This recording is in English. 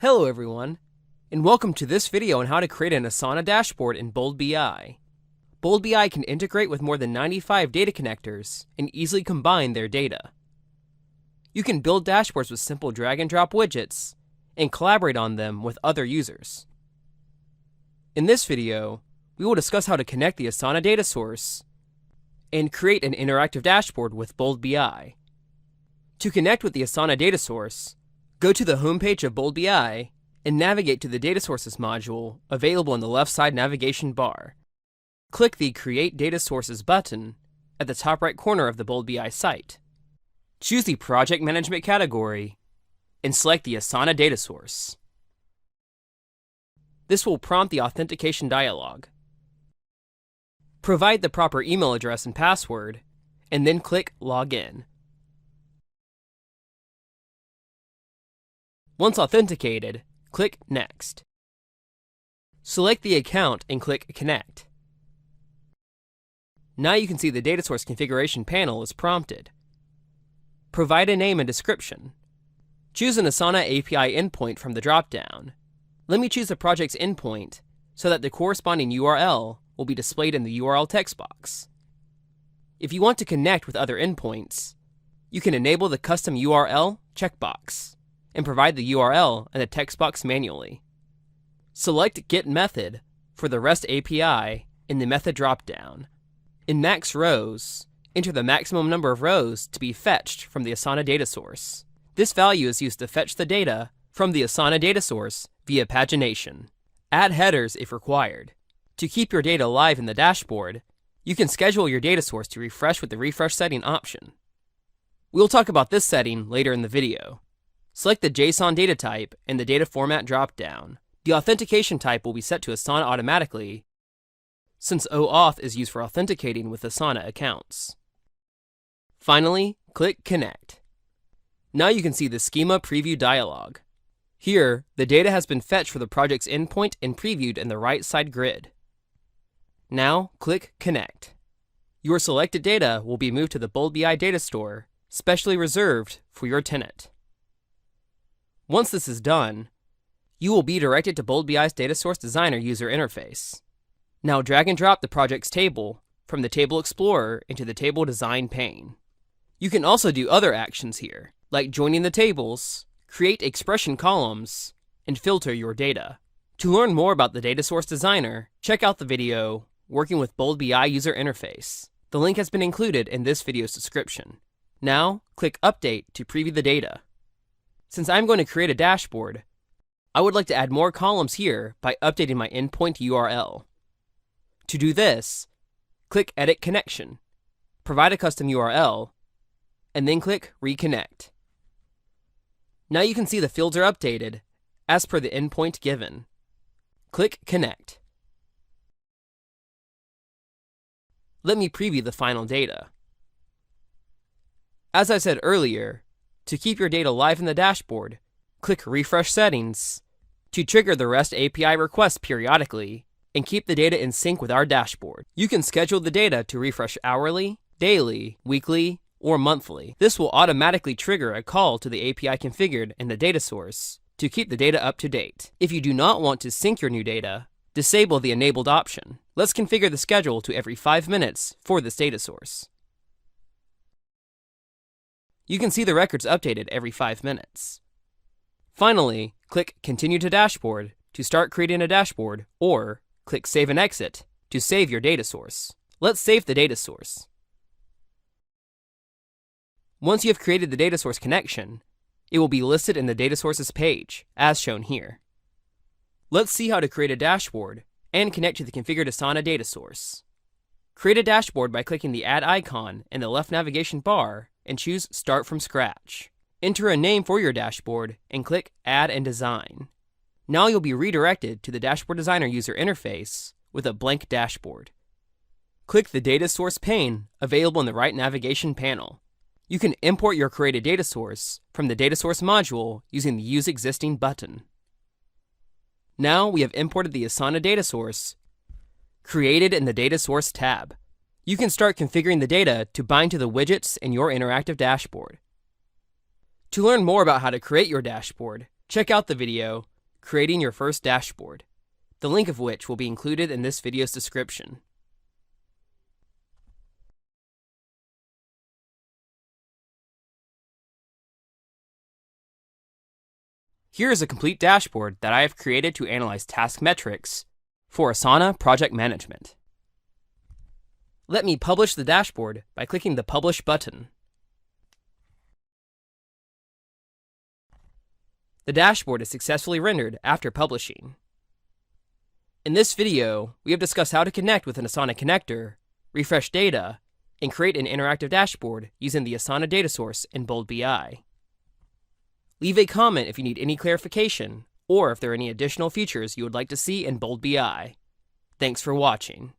Hello everyone, and welcome to this video on how to create an Asana dashboard in Bold BI. Bold BI can integrate with more than 95 data connectors and easily combine their data. You can build dashboards with simple drag and drop widgets and collaborate on them with other users. In this video, we will discuss how to connect the Asana data source and create an interactive dashboard with Bold BI. To connect with the Asana data source, go to the homepage of Bold BI and navigate to the Data Sources module available in the left side navigation bar. Click the Create Data Sources button at the top right corner of the Bold BI site. Choose the Project Management category and select the Asana data source. This will prompt the authentication dialog. Provide the proper email address and password, and then click Login. Once authenticated, click Next. Select the account and click Connect. Now you can see the data source configuration panel is prompted. Provide a name and description. Choose an Asana API endpoint from the drop-down. Let me choose the project's endpoint so that the corresponding URL will be displayed in the URL text box. If you want to connect with other endpoints, you can enable the Custom URL checkbox and provide the URL in the text box manually. Select Get Method for the REST API in the Method dropdown. In Max Rows, enter the maximum number of rows to be fetched from the Asana data source. This value is used to fetch the data from the Asana data source via pagination. Add headers if required. To keep your data live in the dashboard, you can schedule your data source to refresh with the refresh setting option. We'll talk about this setting later in the video. Select the JSON data type and the data format drop-down. The authentication type will be set to Asana automatically, since OAuth is used for authenticating with Asana accounts. Finally, click Connect. Now you can see the Schema Preview dialog. Here, the data has been fetched for the project's endpoint and previewed in the right side grid. Now, click Connect. Your selected data will be moved to the Bold BI data store, specially reserved for your tenant. Once this is done, you will be directed to Bold BI's Data Source Designer user interface. Now drag and drop the project's table from the Table Explorer into the Table Design pane. You can also do other actions here, like joining the tables, create expression columns, and filter your data. To learn more about the Data Source Designer, check out the video Working with Bold BI User Interface. The link has been included in this video's description. Now, click Update to preview the data. Since I'm going to create a dashboard, I would like to add more columns here by updating my endpoint URL. To do this, click Edit Connection, provide a custom URL, and then click Reconnect. Now you can see the fields are updated as per the endpoint given. Click Connect. Let me preview the final data. As I said earlier, to keep your data live in the dashboard, click Refresh Settings to trigger the REST API request periodically and keep the data in sync with our dashboard. You can schedule the data to refresh hourly, daily, weekly, or monthly. This will automatically trigger a call to the API configured in the data source to keep the data up to date. If you do not want to sync your new data, disable the enabled option. Let's configure the schedule to every 5 minutes for this data source. You can see the records updated every 5 minutes. Finally, click Continue to Dashboard to start creating a dashboard, or click Save and Exit to save your data source. Let's save the data source. Once you have created the data source connection, it will be listed in the data sources page, as shown here. Let's see how to create a dashboard and connect to the configured Asana data source. Create a dashboard by clicking the Add icon in the left navigation bar and choose Start from Scratch. Enter a name for your dashboard and click Add and Design. Now you'll be redirected to the Dashboard Designer user interface with a blank dashboard. Click the Data Source pane available in the right navigation panel. You can import your created data source from the Data Source module using the Use Existing button. Now we have imported the Asana data source created in the Data Source tab. You can start configuring the data to bind to the widgets in your interactive dashboard. To learn more about how to create your dashboard, check out the video Creating Your First Dashboard, the link of which will be included in this video's description. Here is a complete dashboard that I have created to analyze task metrics for Asana Project Management. Let me publish the dashboard by clicking the Publish button. The dashboard is successfully rendered after publishing. In this video, we have discussed how to connect with an Asana connector, refresh data, and create an interactive dashboard using the Asana data source in Bold BI. Leave a comment if you need any clarification or if there are any additional features you would like to see in Bold BI. Thanks for watching.